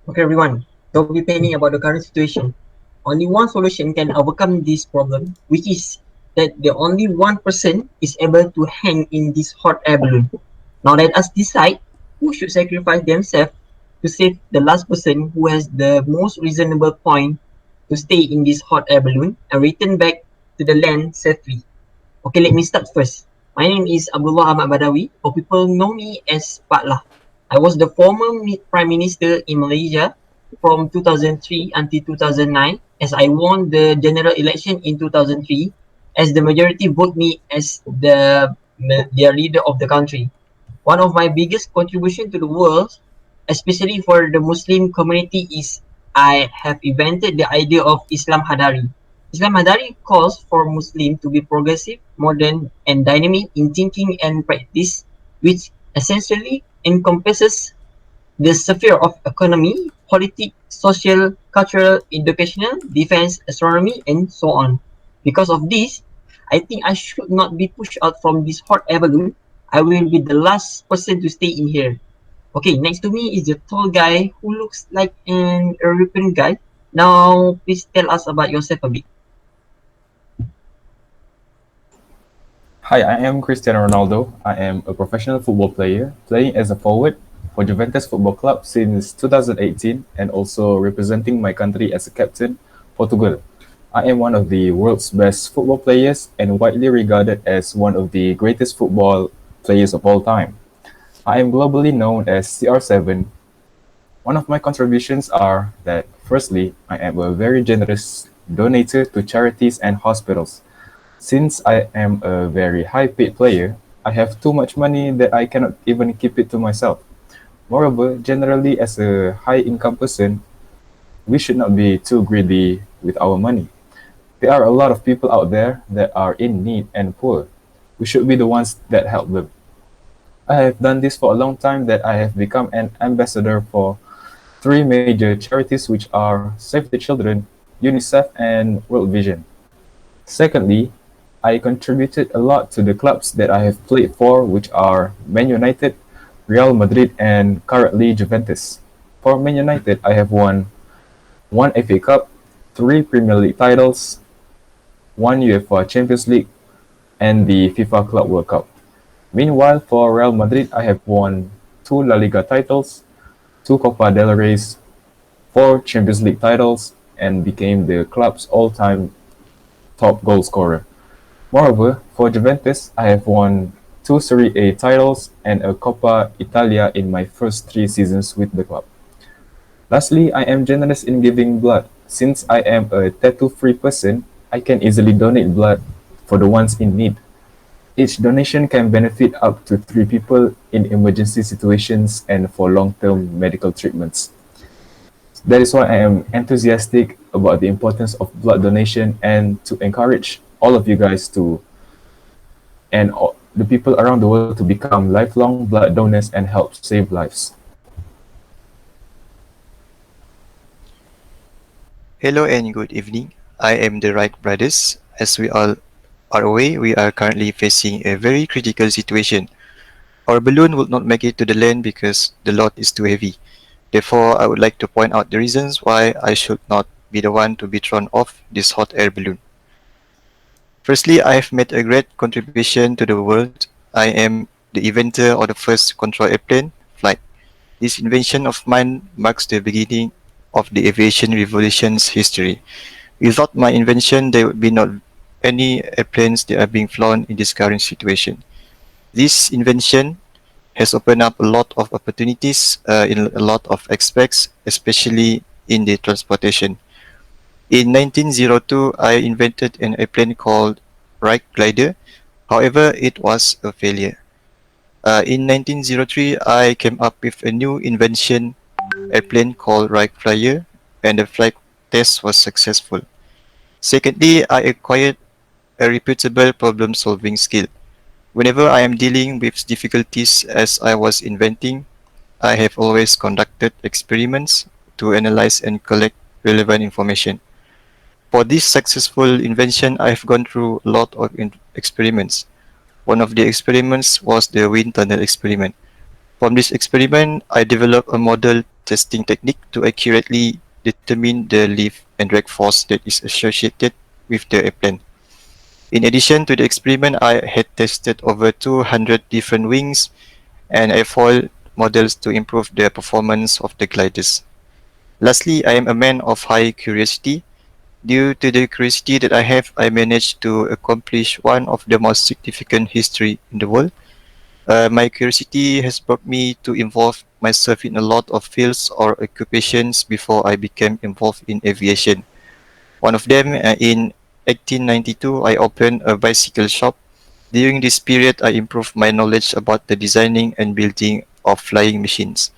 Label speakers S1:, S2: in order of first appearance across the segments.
S1: Okay, everyone, don't be panicking about the current situation. Only one solution can overcome this problem, which is that the only one person is able to hang in this hot air balloon. Now let us decide who should sacrifice themselves to save the last person who has the most reasonable point to stay in this hot air balloon and return back to the land safely. Okay, let me start first. My name is Abdullah Ahmad Badawi, or people know me as Pak Lah. I was the former Prime Minister in Malaysia from 2003 until 2009 as I won the general election in 2003 as the majority vote me as their leader of the country. One of my biggest contribution to the world, especially for the Muslim community, is I have invented the idea of Islam Hadari. Islam Hadari calls for Muslims to be progressive, modern, and dynamic in thinking and practice, which essentially encompasses the sphere of economy, politics, social, cultural, educational, defense, astronomy, and so on. Because of this, I think I should not be pushed out from this hot air balloon. I will be the last person to stay in here. Okay, next to me is the tall guy who looks like an European guy. Now, please tell us about yourself a bit.
S2: Hi, I am Cristiano Ronaldo. I am a professional football player playing as a forward for Juventus Football Club since 2018 and also representing my country as a captain, Portugal. I am one of the world's best football players and widely regarded as one of the greatest football players of all time. I am globally known as CR7. One of my contributions are that, firstly, I am a very generous donator to charities and hospitals. Since I am a very high-paid player, I have too much money that I cannot even keep it to myself. Moreover, generally as a high-income person, we should not be too greedy with our money. There are a lot of people out there that are in need and poor. We should be the ones that help them. I have done this for a long time that I have become an ambassador for three major charities which are Save the Children, UNICEF, and World Vision. Secondly, I contributed a lot to the clubs that I have played for, which are Man United, Real Madrid, and currently Juventus. For Man United, I have won one FA Cup, three Premier League titles, one UEFA Champions League, and the FIFA Club World Cup. Meanwhile, for Real Madrid, I have won two La Liga titles, two Copa del Rey's, four Champions League titles, and became the club's all-time top goal scorer. Moreover, for Juventus, I have won two Serie A titles and a Coppa Italia in my first 3 seasons with the club. Lastly, I am generous in giving blood. Since I am a tattoo-free person, I can easily donate blood for the ones in need. Each donation can benefit up to 3 people in emergency situations and for long-term medical treatments. That is why I am enthusiastic about the importance of blood donation and to encourage all of you guys to and all, the people around the world to become lifelong blood donors and help save lives.
S3: Hello and good evening. I am the Wright brothers. As we all are aware, we are currently facing a very critical situation. Our balloon will not make it to the land because the load is too heavy. Therefore, I would like to point out the reasons why I should not be the one to be thrown off this hot air balloon. Firstly, I have made a great contribution to the world. I am the inventor of the first control airplane flight. This invention of mine marks the beginning of the aviation revolution's history. Without my invention, there would be not any airplanes that are being flown in this current situation. This invention has opened up a lot of opportunities in a lot of aspects, especially in the transportation. In 1902, I invented an airplane called Wright Glider. However, it was a failure. In 1903, I came up with a new invention airplane called Wright Flyer, and the flight test was successful. Secondly, I acquired a reputable problem-solving skill. Whenever I am dealing with difficulties as I was inventing, I have always conducted experiments to analyze and collect relevant information. For this successful invention, I have gone through a lot of experiments. One of the experiments was the wind tunnel experiment. From this experiment, I developed a model testing technique to accurately determine the lift and drag force that is associated with the airplane. In addition to the experiment, I had tested over 200 different wings and airfoil models to improve the performance of the gliders. Lastly, I am a man of high curiosity. Due to the curiosity that I have, I managed to accomplish one of the most significant history in the world. My curiosity has brought me to involve myself in a lot of fields or occupations before I became involved in aviation. One of them, in 1892, I opened a bicycle shop. During this period, I improved my knowledge about the designing and building of flying machines.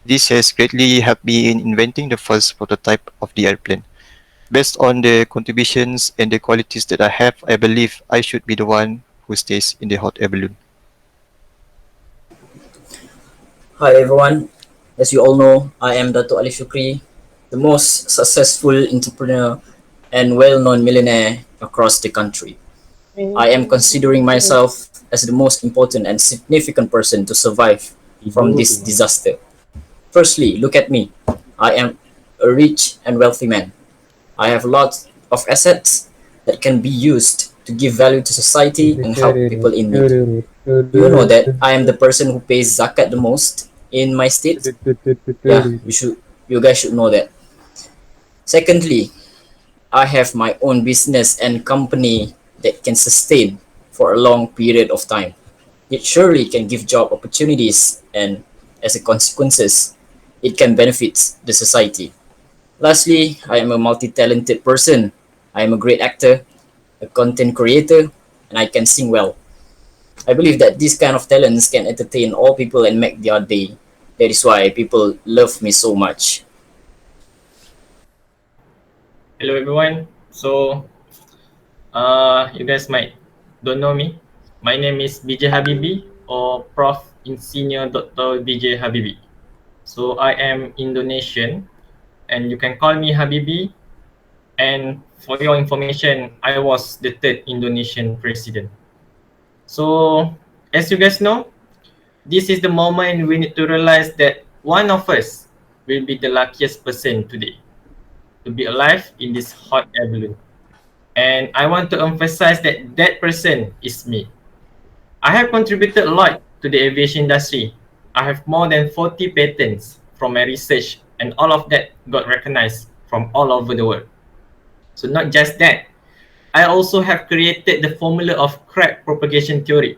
S3: This has greatly helped me in inventing the first prototype of the airplane. Based on the contributions and the qualities that I have, I believe I should be the one who stays in the hot air balloon.
S4: Hi everyone, as you all know, I am Dato' Ali Shukri, the most successful entrepreneur and well-known millionaire across the country. I am considering myself as the most important and significant person to survive from this disaster. Firstly, look at me. I am a rich and wealthy man. I have lots of assets that can be used to give value to society and help people in need. You know that I am the person who pays zakat the most in my state. Yeah, you guys should know that. Secondly, I have my own business and company that can sustain for a long period of time. It surely can give job opportunities and as a consequences, it can benefit the society. Lastly, I am a multi-talented person. I am a great actor, a content creator, and I can sing well. I believe that these kind of talents can entertain all people and make their day. That is why people love me so much.
S5: Hello everyone. You guys might don't know me. My name is BJ Habibi or Prof. Insinyur Dr. BJ Habibi. So I am Indonesian and you can call me Habibi. And for your information, I was the third Indonesian president. So as you guys know, this is the moment we need to realize that one of us will be the luckiest person today to be alive in this hot air balloon. And I want to emphasize that that person is me. I have contributed a lot to the aviation industry. I have more than 40 patents from my research, and all of that got recognized from all over the world. So not just that, I also have created the formula of crack propagation theory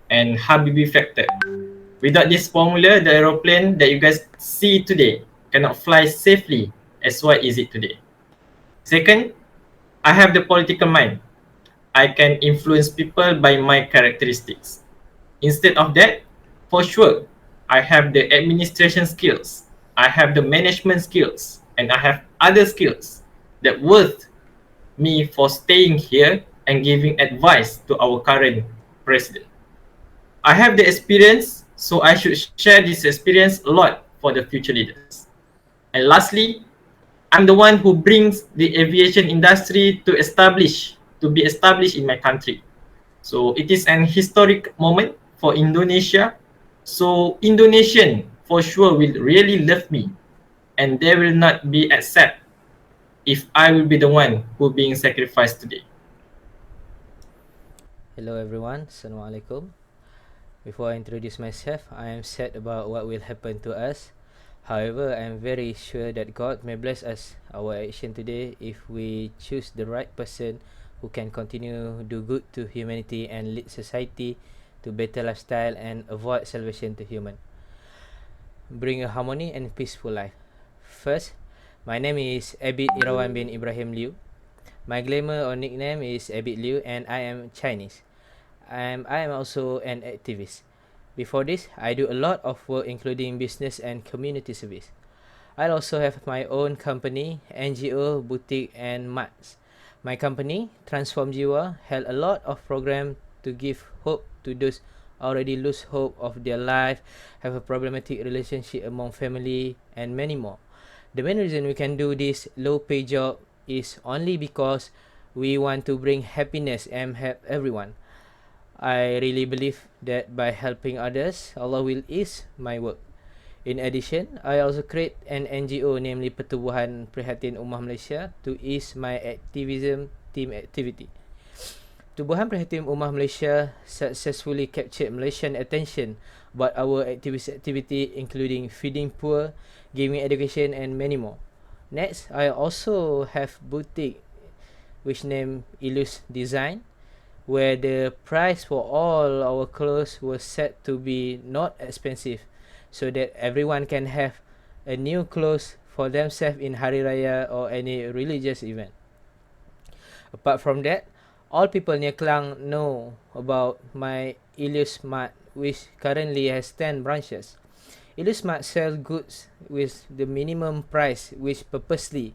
S5: and Habibi factor. Without this formula, the aeroplane that you guys see today cannot fly safely as what is it today. Second, I have the political mind. I can influence people by my characteristics. Instead of that, for sure, I have the administration skills, I have the management skills, and I have other skills that worth me for staying here and giving advice to our current president. I have the experience, so I should share this experience a lot for the future leaders. And lastly, I'm the one who brings the aviation industry to be established in my country. So it is an historic moment for Indonesia. So Indonesian for sure will really love me and they will not be accept if I will be the one who being sacrificed today.
S6: Hello everyone, Assalamualaikum. Before I introduce myself, I am sad about what will happen to us. However, I am very sure that God may bless us, our action today, if we choose the right person who can continue do good to humanity and lead society to better lifestyle and avoid salvation to human. Bring a harmony and peaceful life. First, my name is Abid Irawan bin Ibrahim Liu. My glamour or nickname is Abid Liu and I am Chinese. I am also an activist. Before this, I do a lot of work including business and community service. I also have my own company, NGO, boutique and mats. My company, Transform Jiwa, held a lot of programs to give hope to those already lose hope of their life, have a problematic relationship among family and many more. The main reason we can do this low pay job is only because we want to bring happiness and help everyone. I really believe that by helping others, Allah will ease my work. In addition, I also create an NGO, namely Pertubuhan Prihatin Ummah Malaysia, to ease my activism team activity. Pertubuhan Prihatin Ummah Malaysia successfully captured Malaysian attention about our activity including feeding poor, giving education and many more. Next, I also have boutique which name Illus Design, where the price for all our clothes was set to be not expensive, so that everyone can have a new clothes for themselves in Hari Raya or any religious event. Apart from that, all people near Klang know about my Illus Mart, which currently has 10 branches. Illus Mart sells goods with the minimum price, which purposely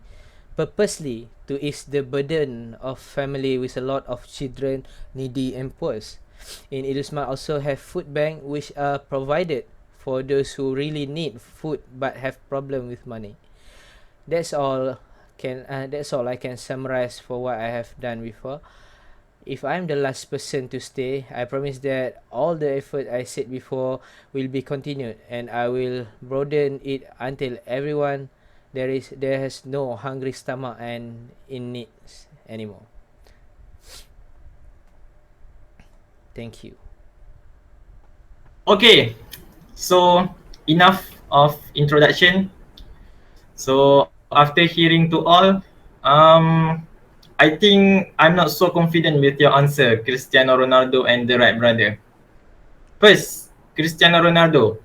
S6: to ease the burden of family with a lot of children, needy and poor. In Ilusmart also have food bank which are provided for those who really need food but have problem with money. That's all that's all I can summarize for what I have done before. If I'm the last person to stay, I promise that all the effort I said before will be continued, and I will broaden it until everyone there has no hungry stomach and in needs anymore. Thank you.
S5: Okay, so enough of introduction. So after hearing to all, I think I'm not so confident with your answer, Cristiano Ronaldo and the Wright brother. First, Cristiano Ronaldo.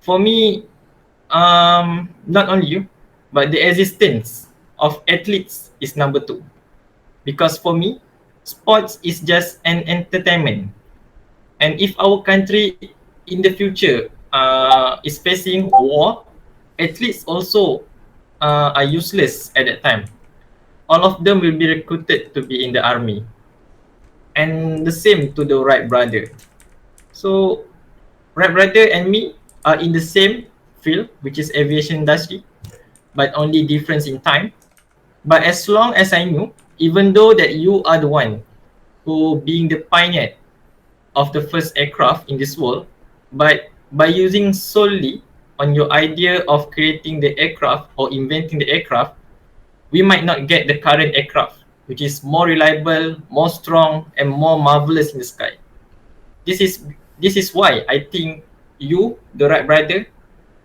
S5: For me, not only you, but the existence of athletes is number two. Because for me, sports is just an entertainment. And if our country in the future is facing war, athletes also are useless at that time. All of them will be recruited to be in the army. And the same to the Wright brother. So Wright brother and me are in the same field, which is aviation industry, but only difference in time. But as long as I knew, even though that you are the one who being the pioneer of the first aircraft in this world, but by using solely on your idea of creating the aircraft or inventing the aircraft, we might not get the current aircraft, which is more reliable, more strong, and more marvelous in the sky. This is this is why I think you, the Wright brother,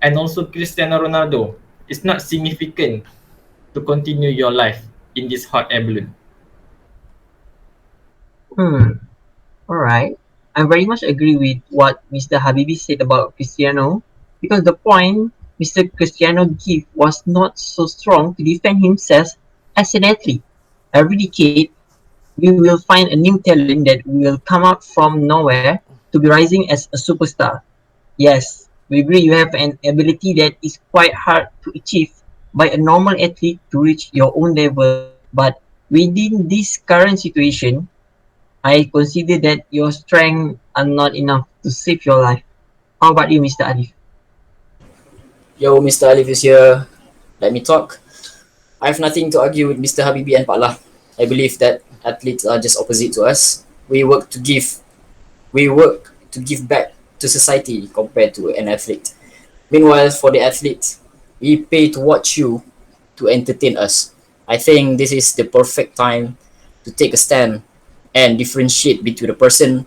S5: and also Cristiano Ronaldo is not significant to continue your life in this hot air balloon.
S1: Alright. I very much agree with what Mr. Habibi said about Cristiano because the point Mr. Cristiano gave was not so strong to defend himself as an athlete. Every decade, we will find a new talent that will come out from nowhere to be rising as a superstar. Yes, we agree you have an ability that is quite hard to achieve by a normal athlete to reach your own level, but within this current situation, I consider that your strength are not enough to save your life. How about you, Mr. Alif?
S4: Yo, Mr. Alif is here. Let me talk. I have nothing to argue with Mr. Habibi and Pak Lah. I believe that athletes are just opposite to us. We work to give back to society compared to an athlete. Meanwhile, for the athletes, we pay to watch you to entertain us. I think this is the perfect time to take a stand and differentiate between the person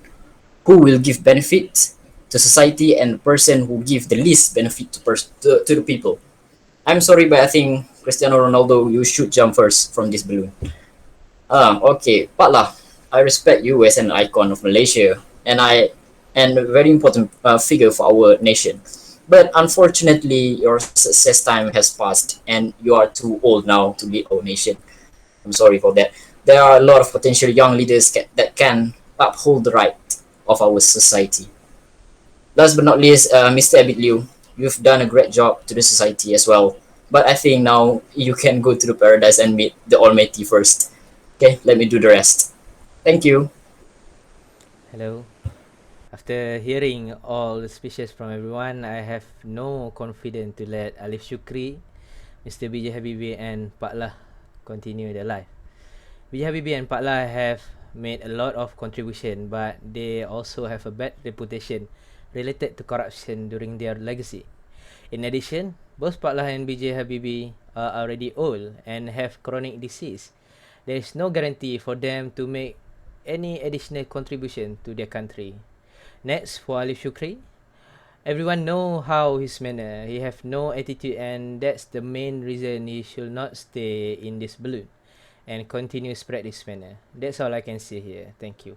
S4: who will give benefit to society and the person who give the least benefit to the people. I'm sorry, but I think Cristiano Ronaldo, you should jump first from this balloon. Okay, Pak Lah, I respect you as an icon of Malaysia, and a very important figure for our nation. But unfortunately, your success time has passed, and you are too old now to lead our nation. I'm sorry for that. There are a lot of potential young leaders that can uphold the right of our society. Last but not least, Mr. Abid Liu, you've done a great job to the society as well. But I think now you can go to the paradise and meet the Almighty first. Okay, let me do the rest. Thank you.
S6: Hello. After hearing all the speeches from everyone, I have no confidence to let Alif Shukri, Mr. BJ Habibi and Pak Lah continue their life. BJ Habibi and Pak Lah have made a lot of contribution, but they also have a bad reputation related to corruption during their legacy. In addition, both Pak Lah and BJ Habibie are already old and have chronic disease. There is no guarantee for them to make any additional contribution to their country. Next, for Ali Shukri, everyone know how his manner. He have no attitude, and that's the main reason he should not stay in this balloon and continue spread this manner. That's all I can say here. Thank you.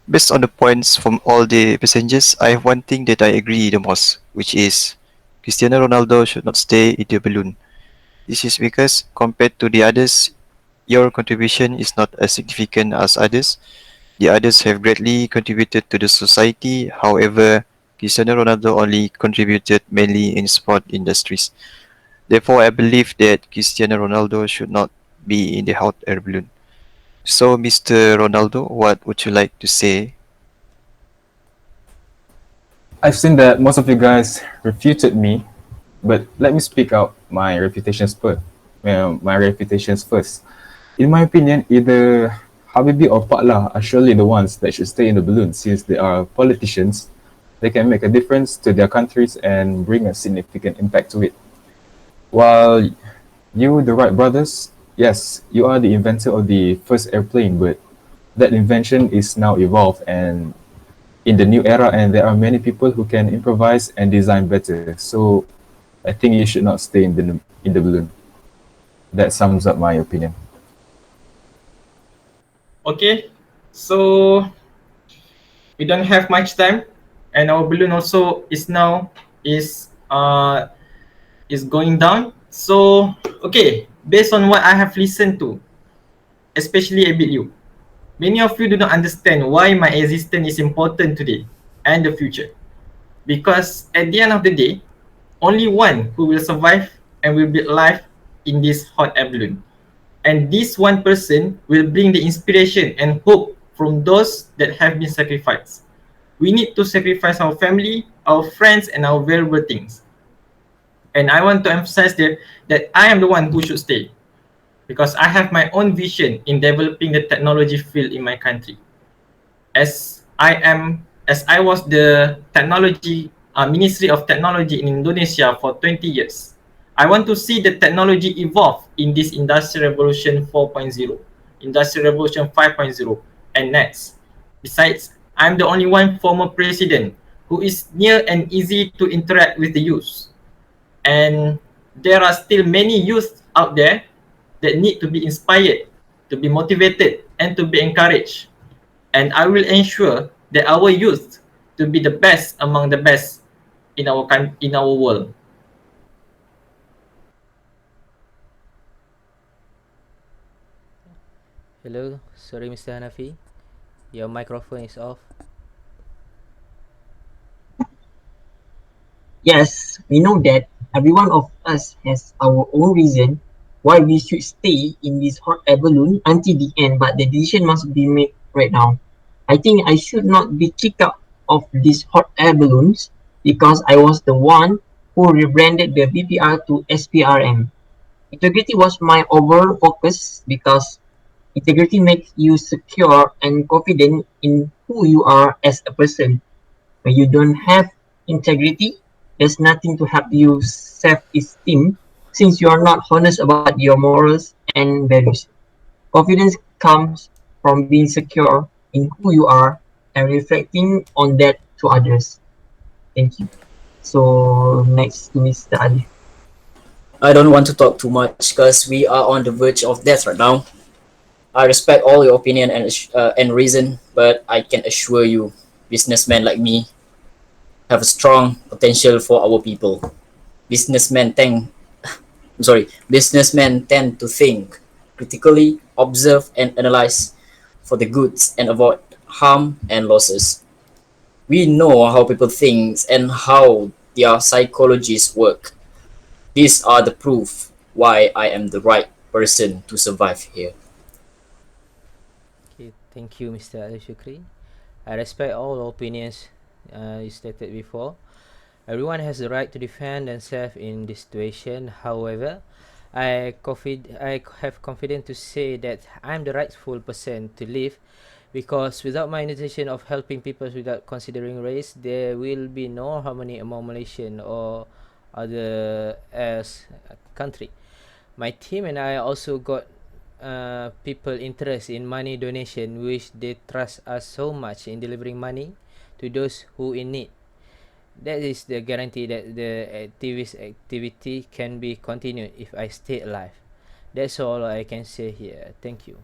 S3: Based on the points from all the passengers, I have one thing that I agree the most, which is Cristiano Ronaldo should not stay in the balloon. This is because compared to the others, your contribution is not as significant as others. The others have greatly contributed to the society. However, Cristiano Ronaldo only contributed mainly in sport industries. Therefore, I believe that Cristiano Ronaldo should not be in the hot air balloon. So, Mr. Ronaldo, what would you like to say?
S2: I've seen that most of you guys refuted me, but let me speak out my reputations first. My reputations first. In my opinion, either Habibi or Pakla are surely the ones that should stay in the balloon since they are politicians. They can make a difference to their countries and bring a significant impact to it. While you, the Wright brothers, yes, you are the inventor of the first airplane, but that invention is now evolved and in the new era, and there are many people who can improvise and design better. So I think you should not stay in the balloon. That sums up my opinion.
S5: Okay, so we don't have much time, and our balloon also is now is going down. So okay, based on what I have listened to, especially a bit you, many of you do not understand why my existence is important today and the future. Because at the end of the day, only one who will survive and will be alive in this hot air balloon. And this one person will bring the inspiration and hope from those that have been sacrificed. We need to sacrifice our family, our friends, and our valuable things. And I want to emphasize there that I am the one who should stay because I have my own vision in developing the technology field in my country. As I was the technology Ministry of Technology in Indonesia for 20 years. I want to see the technology evolve in this Industrial Revolution 4.0, Industrial Revolution 5.0, and next. Besides, I'm the only one former president who is near and easy to interact with the youth. And there are still many youth out there that need to be inspired, to be motivated, and to be encouraged. And I will ensure that our youth to be the best among the best in our world.
S6: Hello, sorry Mr. Hanafi. Your microphone is off.
S1: Yes, we know that every one of us has our own reason why we should stay in this hot air balloon until the end, but the decision must be made right now. I think I should not be kicked out of these hot air balloons because I was the one who rebranded the BPR to SPRM. Integrity was my overall focus because integrity makes you secure and confident in who you are as a person. When you don't have integrity, there's nothing to help you self-esteem since you are not honest about your morals and values. Confidence comes from being secure in who you are and reflecting on that to others. Thank you. So next to Mr. Ali.
S4: I don't want to talk too much because we are on the verge of death right now. I respect all your opinion and reason, but I can assure you, businessmen like me have a strong potential for our people. Businessmen tend, businessmen tend to think critically, observe and analyze for the goods and avoid harm and losses. We know how people think and how their psychologies work. These are the proof why I am the right person to survive here.
S6: Okay, thank you, Mr. Ali Shukri. I respect all opinions you stated before. Everyone has the right to defend themselves in this situation. However, I have confidence to say that I'm the rightful person to live Because without my intention of helping people without considering race, there will be no harmony among Malaysian or other as a country. My team and I also got people interest in money donation, which they trust us so much in delivering money to those who in need. That is the guarantee that the activity can be continued if I stay alive. That's all I can say here. Thank you.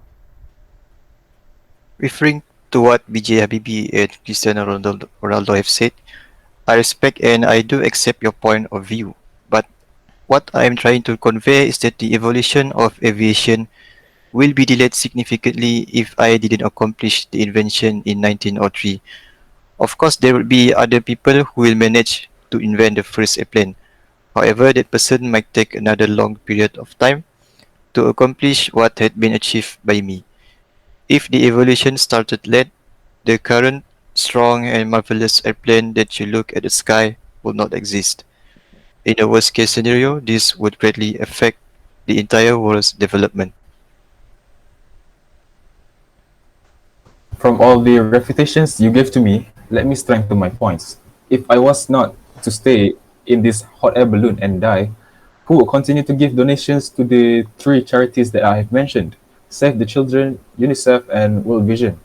S3: Referring to what BJ Habibi and Cristiano Ronaldo have said, I respect and I do accept your point of view. But what I am trying to convey is that the evolution of aviation will be delayed significantly if I didn't accomplish the invention in 1903. Of course, there will be other people who will manage to invent the first airplane. However, that person might take another long period of time to accomplish what had been achieved by me. If the evolution started late, the current strong and marvelous airplane that you look at the sky will not exist. In a worst case scenario, this would greatly affect the entire world's development.
S2: From all the refutations you gave to me, let me strengthen my points. If I was not to stay in this hot air balloon and die, who will continue to give donations to the three charities that I have mentioned? Save the Children, UNICEF, and World Vision.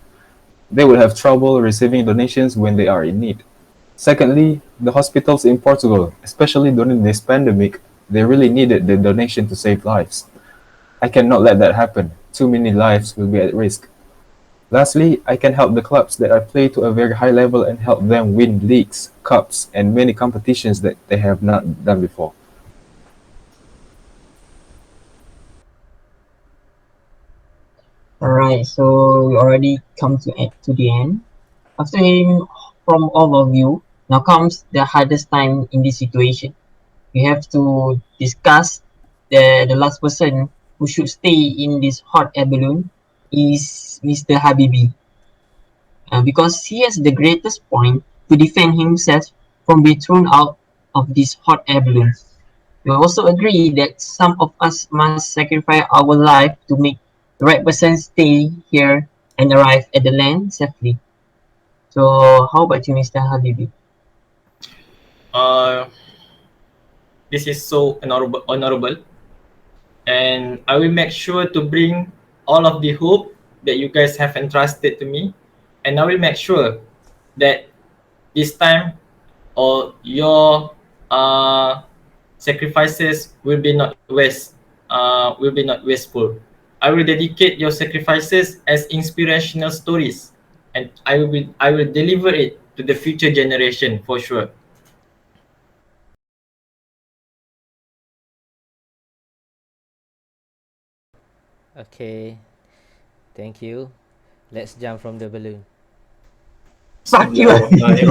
S2: They will have trouble receiving donations when they are in need. Secondly, the hospitals in Portugal, especially during this pandemic, they really needed the donation to save lives. I cannot let that happen. Too many lives will be at risk. Lastly, I can help the clubs that I play to a very high level and help them win leagues, cups, and many competitions that they have not done before.
S1: Alright, so we already come to the end. After hearing from all of you, now comes the hardest time in this situation. We have to discuss the last person who should stay in this hot air balloon is Mr. Habibi, because he has the greatest point to defend himself from being thrown out of this hot air balloon. We also agree that some of us must sacrifice our life to make the right person stay here and arrive at the land safely. So, how about you, Mr. Habibi?
S5: Uh, this is so honorable, and I will make sure to bring all of the hope that you guys have entrusted to me, and I will make sure that this time or your sacrifices will be not wasteful. I will dedicate your sacrifices as inspirational stories, and I will deliver it to the future generation for sure.
S6: Okay, thank you. Let's jump from the balloon.
S1: Fuck you!